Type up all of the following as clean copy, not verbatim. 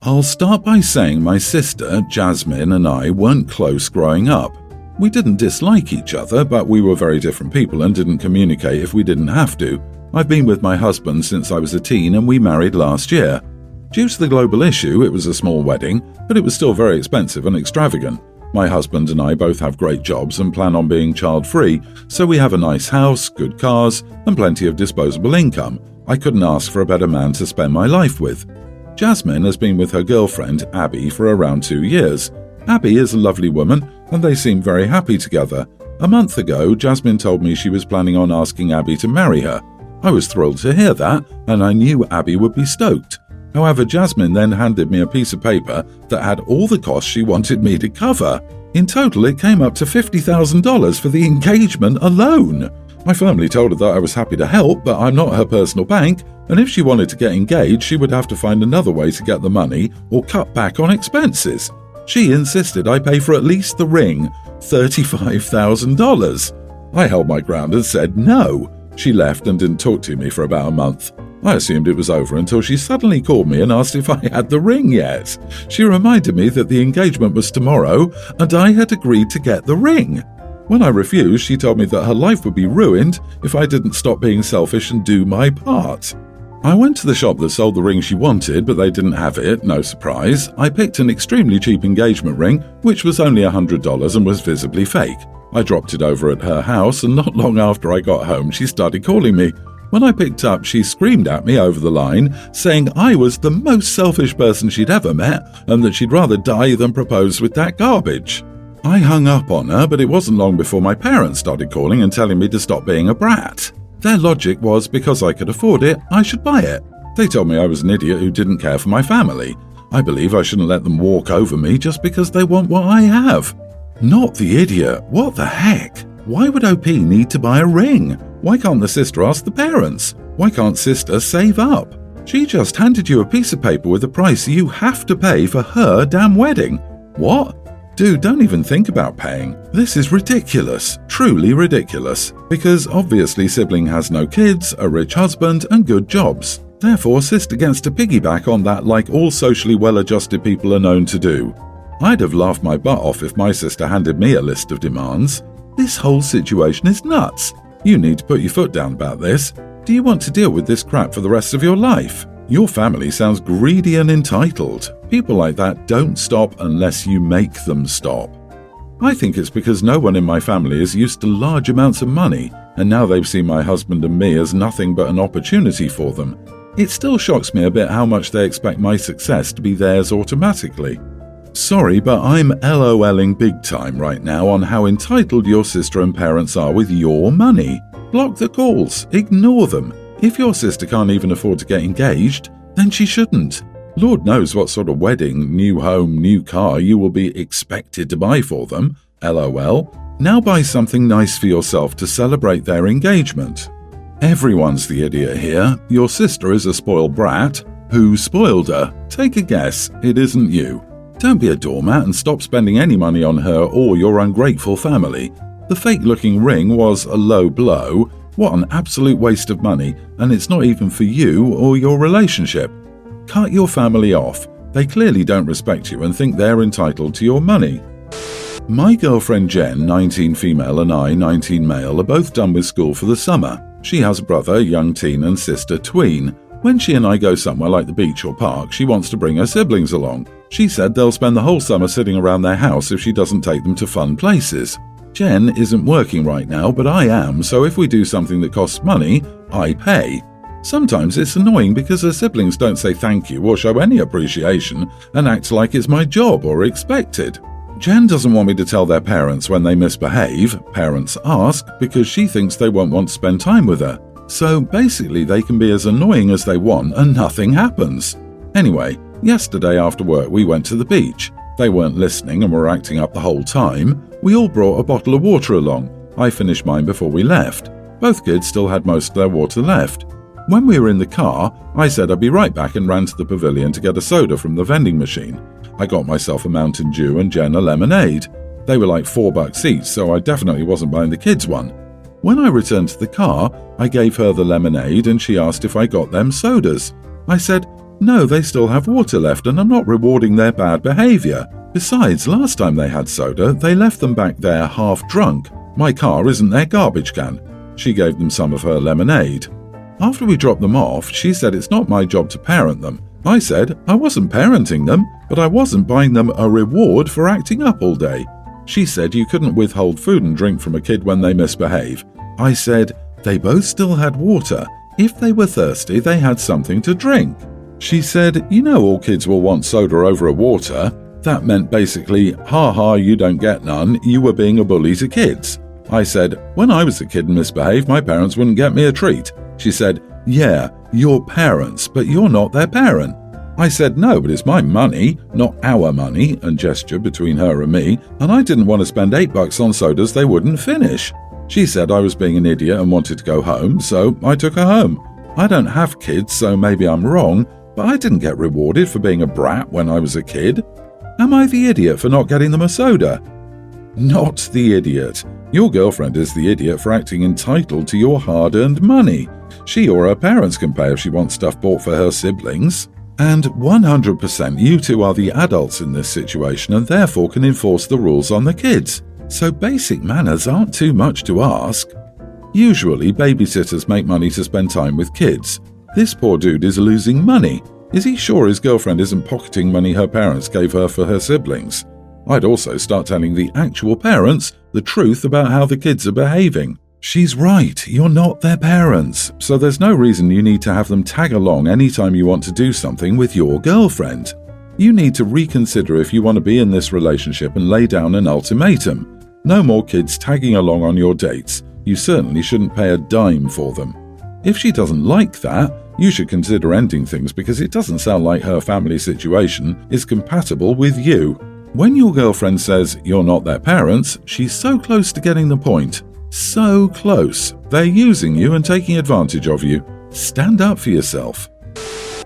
I'll start by saying my sister, Jasmine, and I weren't close growing up. We didn't dislike each other, but we were very different people and didn't communicate if we didn't have to. I've been with my husband since I was a teen and we married last year. Due to the global issue, it was a small wedding, but it was still very expensive and extravagant. My husband and I both have great jobs and plan on being child-free, so we have a nice house, good cars, and plenty of disposable income. I couldn't ask for a better man to spend my life with. Jasmine has been with her girlfriend, Abby, for around 2 years. Abby is a lovely woman, and they seem very happy together. A month ago, Jasmine told me she was planning on asking Abby to marry her. I was thrilled to hear that, and I knew Abby would be stoked. However, Jasmine then handed me a piece of paper that had all the costs she wanted me to cover. In total, it came up to $50,000 for the engagement alone. I firmly told her that I was happy to help, but I'm not her personal bank, and if she wanted to get engaged, she would have to find another way to get the money or cut back on expenses. She insisted I pay for at least the ring, $35,000. I held my ground and said no. She left and didn't talk to me for about a month. I assumed it was over until she suddenly called me and asked if I had the ring yet. She reminded me that the engagement was tomorrow and I had agreed to get the ring. When I refused, she told me that her life would be ruined if I didn't stop being selfish and do my part. I went to the shop that sold the ring she wanted, but they didn't have it, no surprise. I picked an extremely cheap engagement ring, which was only $100 and was visibly fake. I dropped it over at her house, and not long after I got home, she started calling me. When I picked up, she screamed at me over the line, saying I was the most selfish person she'd ever met, and that she'd rather die than propose with that garbage. I hung up on her, but it wasn't long before my parents started calling and telling me to stop being a brat. Their logic was because I could afford it, I should buy it. They told me I was an idiot who didn't care for my family. I believe I shouldn't let them walk over me just because they want what I have. Not the idiot. What the heck? Why would OP need to buy a ring? Why can't the sister ask the parents? Why can't sister save up? She just handed you a piece of paper with a price you have to pay for her damn wedding. What? Dude, don't even think about paying. This is ridiculous. Truly ridiculous. Because obviously sibling has no kids, a rich husband, and good jobs. Therefore, sister gets to piggyback on that like all socially well-adjusted people are known to do. I'd have laughed my butt off if my sister handed me a list of demands. This whole situation is nuts. You need to put your foot down about this. Do you want to deal with this crap for the rest of your life? Your family sounds greedy and entitled. People like that don't stop unless you make them stop. I think it's because no one in my family is used to large amounts of money, and now they've seen my husband and me as nothing but an opportunity for them. It still shocks me a bit how much they expect my success to be theirs automatically. Sorry, but I'm LOLing big time right now on how entitled your sister and parents are with your money. Block the calls, ignore them. If your sister can't even afford to get engaged, then she shouldn't. Lord knows what sort of wedding, new home, new car you will be expected to buy for them, LOL. Now buy something nice for yourself to celebrate their engagement. Everyone's the idiot here. Your sister is a spoiled brat. Who spoiled her? Take a guess, it isn't you. Don't be a doormat and stop spending any money on her or your ungrateful family. The fake-looking ring was a low blow. What an absolute waste of money, and it's not even for you or your relationship. Cut your family off. They clearly don't respect you and think they're entitled to your money. My girlfriend Jen, 19 female, and I, 19 male, are both done with school for the summer. She has a brother, young teen, and sister, tween. When she and I go somewhere like the beach or park, she wants to bring her siblings along. She said they'll spend the whole summer sitting around their house if she doesn't take them to fun places. Jen isn't working right now, but I am, so if we do something that costs money, I pay. Sometimes it's annoying because her siblings don't say thank you or show any appreciation and act like it's my job or expected. Jen doesn't want me to tell their parents when they misbehave, parents ask, because she thinks they won't want to spend time with her. So basically they can be as annoying as they want and nothing happens. Anyway, yesterday after work we went to the beach. They weren't listening and were acting up the whole time. We all brought a bottle of water along. I finished mine before we left. Both kids still had most of their water left. When we were in the car, I said I'd be right back and ran to the pavilion to get a soda from the vending machine. I got myself a Mountain Dew and Jen a lemonade. They were like $4 each, so I definitely wasn't buying the kids one. When I returned to the car, I gave her the lemonade and she asked if I got them sodas. I said, No, they still have water left and I'm not rewarding their bad behaviour. Besides, last time they had soda, they left them back there half drunk. My car isn't their garbage can. She gave them some of her lemonade. After we dropped them off, she said it's not my job to parent them. I said I wasn't parenting them, but I wasn't buying them a reward for acting up all day. She said you couldn't withhold food and drink from a kid when they misbehave. I said they both still had water. If they were thirsty, they had something to drink. She said, you know all kids will want soda over a water. That meant basically, ha ha, you don't get none, you were being a bully to kids. I said, when I was a kid and misbehaved, my parents wouldn't get me a treat. She said, yeah, your parents, but you're not their parent. I said, no, but it's my money, not our money, and gestured between her and me, and I didn't want to spend $8 on sodas they wouldn't finish. She said I was being an idiot and wanted to go home, so I took her home. I don't have kids, so maybe I'm wrong, but I didn't get rewarded for being a brat when I was a kid. Am I the idiot for not getting them a soda? Not the idiot. Your girlfriend is the idiot for acting entitled to your hard-earned money. She or her parents can pay if she wants stuff bought for her siblings. And 100% you two are the adults in this situation and therefore can enforce the rules on the kids. So basic manners aren't too much to ask. Usually babysitters make money to spend time with kids. This poor dude is losing money. Is he sure his girlfriend isn't pocketing money her parents gave her for her siblings? I'd also start telling the actual parents the truth about how the kids are behaving. She's right, you're not their parents, so there's no reason you need to have them tag along anytime you want to do something with your girlfriend. You need to reconsider if you want to be in this relationship and lay down an ultimatum. No more kids tagging along on your dates. You certainly shouldn't pay a dime for them. If she doesn't like that, you should consider ending things because it doesn't sound like her family situation is compatible with you. When your girlfriend says you're not their parents, she's so close to getting the point. So close. They're using you and taking advantage of you. Stand up for yourself.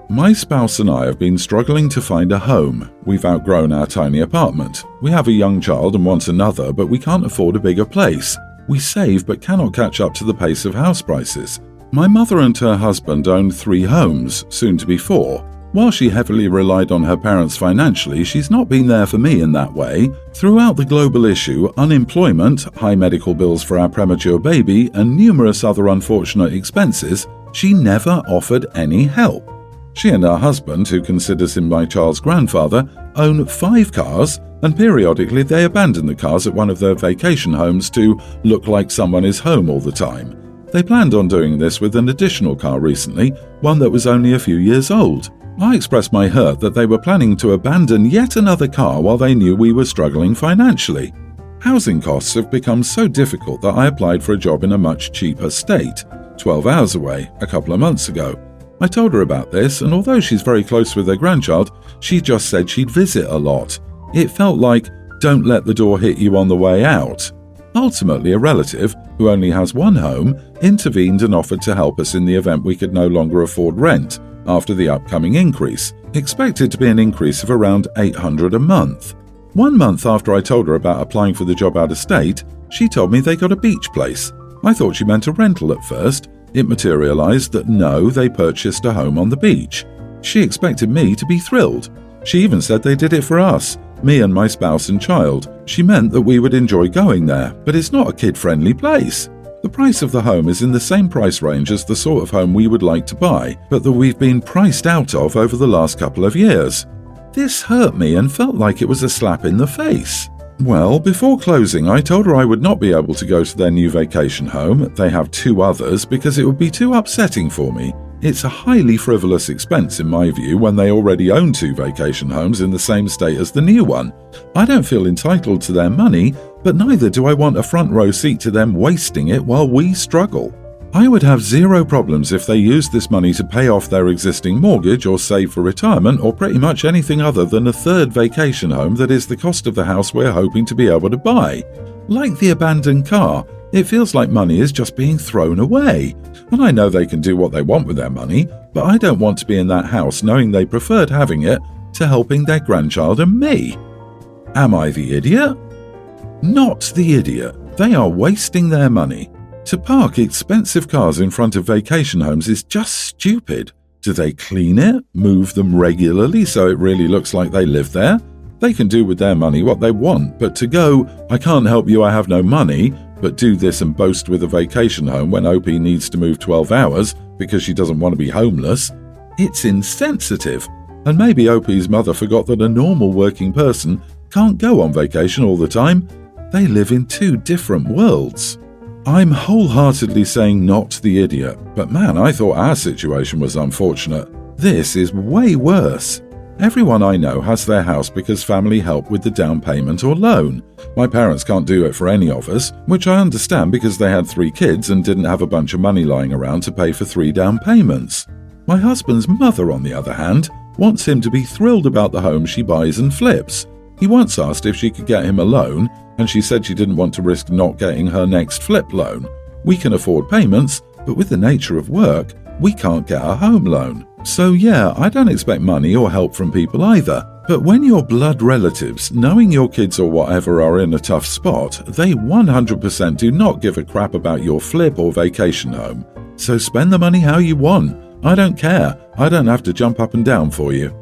My spouse and I have been struggling to find a home. We've outgrown our tiny apartment. We have a young child and want another, but we can't afford a bigger place. We save but cannot catch up to the pace of house prices. My mother and her husband own 3 homes, soon to be 4. While she heavily relied on her parents financially, she's not been there for me in that way. Throughout the global issue, unemployment, high medical bills for our premature baby, and numerous other unfortunate expenses, she never offered any help. She and her husband, who considers him my child's grandfather, own 5 cars, and periodically they abandon the cars at one of their vacation homes to look like someone is home all the time. They planned on doing this with an additional car recently, one that was only a few years old. I expressed my hurt that they were planning to abandon yet another car while they knew we were struggling financially. Housing costs have become so difficult that I applied for a job in a much cheaper state, 12 hours away, a couple of months ago. I told her about this, and although she's very close with her grandchild, she just said she'd visit a lot. It felt like, don't let the door hit you on the way out. Ultimately, a relative, who only has 1 home, intervened and offered to help us in the event we could no longer afford rent after the upcoming increase, expected to be an increase of around $800 a month. 1 month after I told her about applying for the job out of state, she told me they got a beach place. I thought she meant a rental at first. It materialized that no, they purchased a home on the beach. She expected me to be thrilled. She even said they did it for us, me and my spouse and child. She meant that we would enjoy going there, but it's not a kid-friendly place. The price of the home is in the same price range as the sort of home we would like to buy, but that we've been priced out of over the last couple of years. This hurt me and felt like it was a slap in the face. Well, before closing, I told her I would not be able to go to their new vacation home. They have 2 others because it would be too upsetting for me. It's a highly frivolous expense in my view when they already own 2 vacation homes in the same state as the new one. I don't feel entitled to their money, but neither do I want a front row seat to them wasting it while we struggle. I would have 0 problems if they used this money to pay off their existing mortgage or save for retirement or pretty much anything other than a 3rd vacation home that is the cost of the house we're hoping to be able to buy. Like the abandoned car, it feels like money is just being thrown away. And I know they can do what they want with their money, but I don't want to be in that house knowing they preferred having it to helping their grandchild and me. Am I the idiot? Not the idiot. They are wasting their money. To park expensive cars in front of vacation homes is just stupid. Do they clean it, move them regularly so it really looks like they live there? They can do with their money what they want, but to go, I can't help you, I have no money, but do this and boast with a vacation home when OP needs to move 12 hours because she doesn't want to be homeless, it's insensitive. And maybe OP's mother forgot that a normal working person can't go on vacation all the time. They live in two different worlds. I'm wholeheartedly saying not the idiot, but man, I thought our situation was unfortunate. This is way worse. Everyone I know has their house because family help with the down payment or loan. My parents can't do it for any of us, which I understand because they had 3 kids and didn't have a bunch of money lying around to pay for 3 down payments. My husband's mother, on the other hand, wants him to be thrilled about the home she buys and flips. He once asked if she could get him a loan, and she said she didn't want to risk not getting her next flip loan. We can afford payments, but with the nature of work, we can't get a home loan. So yeah, I don't expect money or help from people either. But when your blood relatives, knowing your kids or whatever, are in a tough spot, they 100% do not give a crap about your flip or vacation home. So spend the money how you want. I don't care. I don't have to jump up and down for you.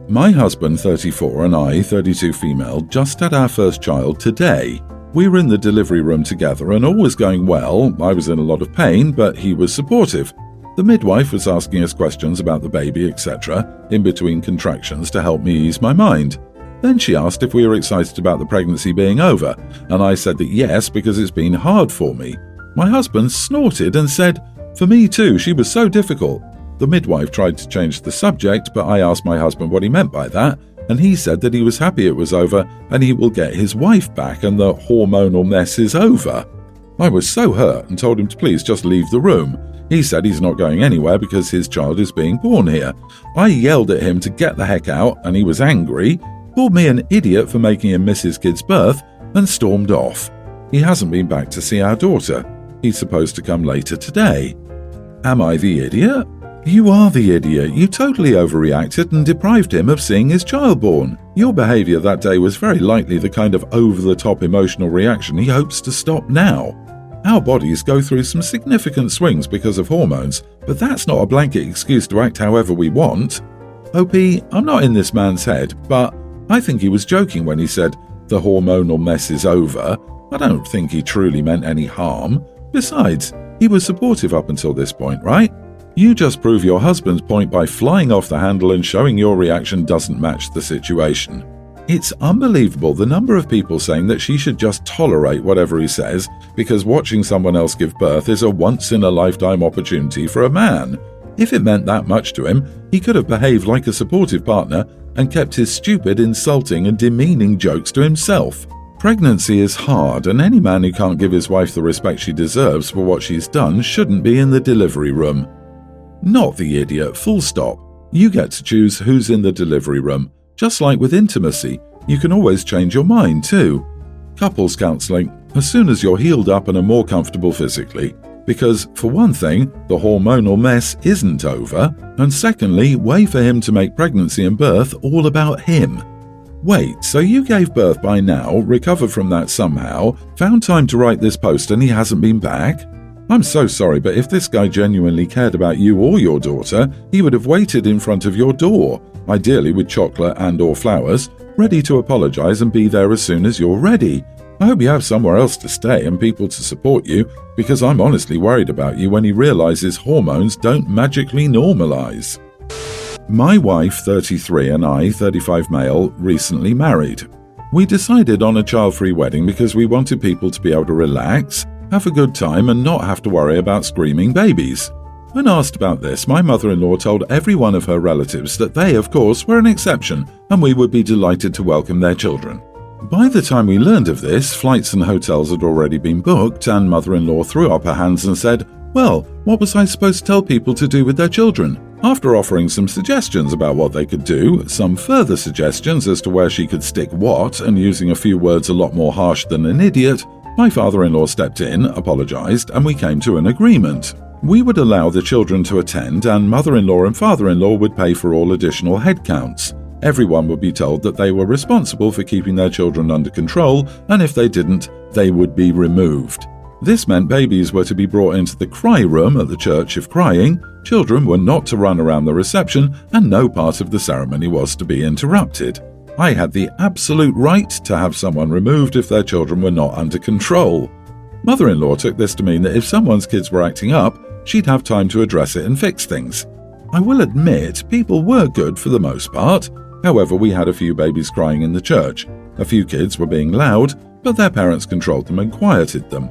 My husband, 34, and I, 32 female, just had our first child today. We were in the delivery room together and all was going well. I was in a lot of pain, but he was supportive. The midwife was asking us questions about the baby, etc., in between contractions to help me ease my mind. Then she asked if we were excited about the pregnancy being over, and I said that yes, because it's been hard for me. My husband snorted and said, "For me too, she was so difficult." The midwife tried to change the subject, but I asked my husband what he meant by that, and he said that he was happy it was over and he will get his wife back and the hormonal mess is over. I was so hurt and told him to please just leave the room. He said he's not going anywhere because his child is being born here. I yelled at him to get the heck out and he was angry, called me an idiot for making him miss his kid's birth, and stormed off. He hasn't been back to see our daughter. He's supposed to come later today. Am I the idiot? You are the idiot. You totally overreacted and deprived him of seeing his child born. Your behaviour that day was very likely the kind of over-the-top emotional reaction he hopes to stop now. Our bodies go through some significant swings because of hormones, but that's not a blanket excuse to act however we want. OP, I'm not in this man's head, but I think he was joking when he said, "The hormonal mess is over." I don't think he truly meant any harm. Besides, he was supportive up until this point, right? You just prove your husband's point by flying off the handle and showing your reaction doesn't match the situation. It's unbelievable the number of people saying that she should just tolerate whatever he says because watching someone else give birth is a once-in-a-lifetime opportunity for a man. If it meant that much to him, he could have behaved like a supportive partner and kept his stupid, insulting and demeaning jokes to himself. Pregnancy is hard, and any man who can't give his wife the respect she deserves for what she's done shouldn't be in the delivery room. Not the idiot, full stop. You get to choose who's in the delivery room. Just like with intimacy, you can always change your mind too. Couples counselling, as soon as you're healed up and are more comfortable physically. Because, for one thing, the hormonal mess isn't over, and secondly, way for him to make pregnancy and birth all about him. Wait, so you gave birth by now, recovered from that somehow, found time to write this post and he hasn't been back? I'm so sorry, but if this guy genuinely cared about you or your daughter, he would have waited in front of your door, ideally with chocolate and/or flowers, ready to apologize and be there as soon as you're ready. I hope you have somewhere else to stay and people to support you, because I'm honestly worried about you when he realizes hormones don't magically normalize. My wife, 33, and I, 35 male, recently married. We decided on a child-free wedding because we wanted people to be able to relax, have a good time and not have to worry about screaming babies. When asked about this, my mother-in-law told every one of her relatives that they, of course, were an exception and we would be delighted to welcome their children. By the time we learned of this, flights and hotels had already been booked and mother-in-law threw up her hands and said, "Well, what was I supposed to tell people to do with their children?" After offering some suggestions about what they could do, some further suggestions as to where she could stick what, and using a few words a lot more harsh than an idiot, my father-in-law stepped in, apologized, and we came to an agreement. We would allow the children to attend and mother-in-law and father-in-law would pay for all additional head counts. Everyone would be told that they were responsible for keeping their children under control, and if they didn't, they would be removed. This meant babies were to be brought into the cry room at the church if crying, children were not to run around the reception, and no part of the ceremony was to be interrupted. I had the absolute right to have someone removed if their children were not under control. Mother-in-law took this to mean that if someone's kids were acting up, she'd have time to address it and fix things. I will admit, people were good for the most part. However, we had a few babies crying in the church. A few kids were being loud, but their parents controlled them and quieted them.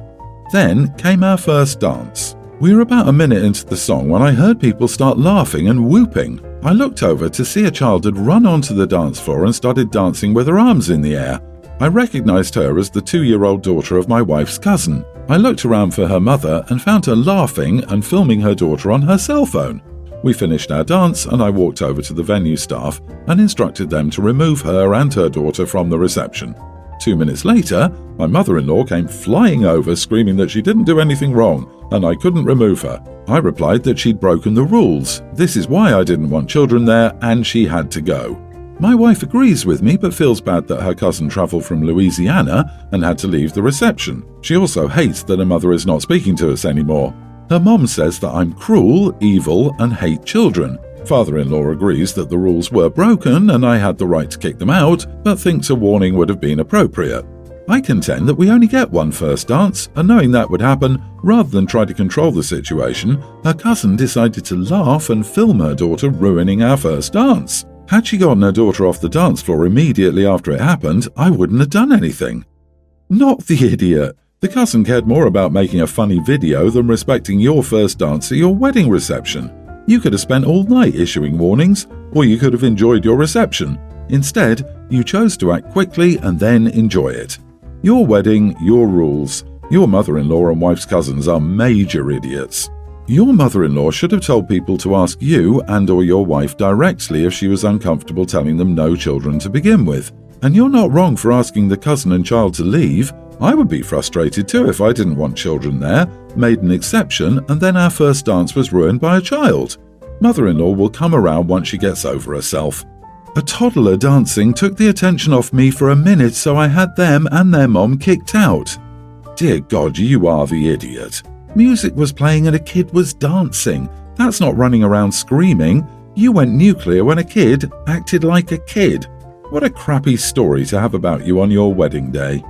Then came our first dance. We were about a minute into the song when I heard people start laughing and whooping. I looked over to see a child had run onto the dance floor and started dancing with her arms in the air. I recognized her as the 2-year-old daughter of my wife's cousin. I looked around for her mother and found her laughing and filming her daughter on her cell phone. We finished our dance and I walked over to the venue staff and instructed them to remove her and her daughter from the reception. 2 minutes later, my mother-in-law came flying over screaming that she didn't do anything wrong and I couldn't remove her. I replied that she'd broken the rules. This is why I didn't want children there and she had to go. My wife agrees with me but feels bad that her cousin travelled from Louisiana and had to leave the reception. She also hates that her mother is not speaking to us anymore. Her mom says that I'm cruel, evil, and hate children. Father-in-law agrees that the rules were broken and I had the right to kick them out, but thinks a warning would have been appropriate. I contend that we only get one first dance, and knowing that would happen, rather than try to control the situation, her cousin decided to laugh and film her daughter ruining our first dance. Had she gotten her daughter off the dance floor immediately after it happened, I wouldn't have done anything. Not the idiot. The cousin cared more about making a funny video than respecting your first dance at your wedding reception. You could have spent all night issuing warnings, or you could have enjoyed your reception. Instead, you chose to act quickly and then enjoy it. Your wedding, your rules. Your mother-in-law and wife's cousins are major idiots. Your mother-in-law should have told people to ask you and or your wife directly if she was uncomfortable telling them no children to begin with. And you're not wrong for asking the cousin and child to leave. I would be frustrated too if I didn't want children there, made an exception, and then our first dance was ruined by a child. Mother-in-law will come around once she gets over herself. A toddler dancing took the attention off me for a minute, so I had them and their mom kicked out. Dear God, you are the idiot. Music was playing and a kid was dancing. That's not running around screaming. You went nuclear when a kid acted like a kid. What a crappy story to have about you on your wedding day.